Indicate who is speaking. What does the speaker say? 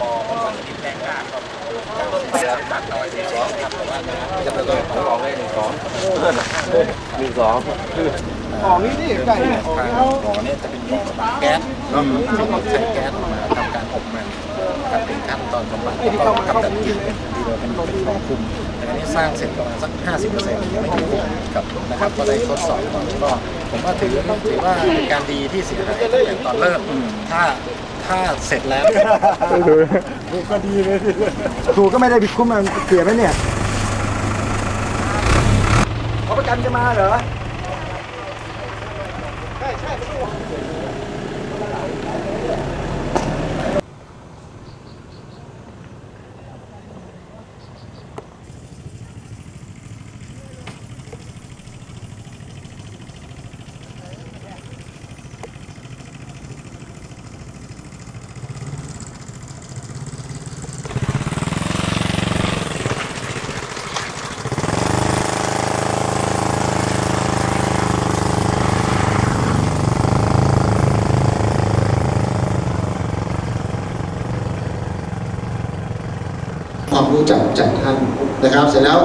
Speaker 1: ปอมันติดแรงงานครับตัดหน่อย12ครับแต่ว่าจะไปเลยของออกได้12
Speaker 2: ของนี่ไก่
Speaker 1: บ่อเนี่ยจะเป็นบ่อแก๊สก็ที่เราใช้แก๊สมาทำการอบมันกับเป็นขั้นตอนบำบัดแล้วก็กำจัดกลิ่นที่เราเป็นของคุมแต่อันนี้สร้างเสร็จประมาณสัก 50% ยังไม่ถึงกับนะครับก็ได้ทดสอบก่อนก็ผมว่าถือว่าเป็นการดีที่เสียหายอย่างตอนเริ่มถ้าเสร็จแล้ว
Speaker 2: ถูกก็ดีเลยถูกก็ไม่ได้ผิดคุ้มมันเสียไหมเนี่ยเขาประกันจะมาเหรอใช่
Speaker 3: ความรู้จากท่านนะครับเสร็จแล้ว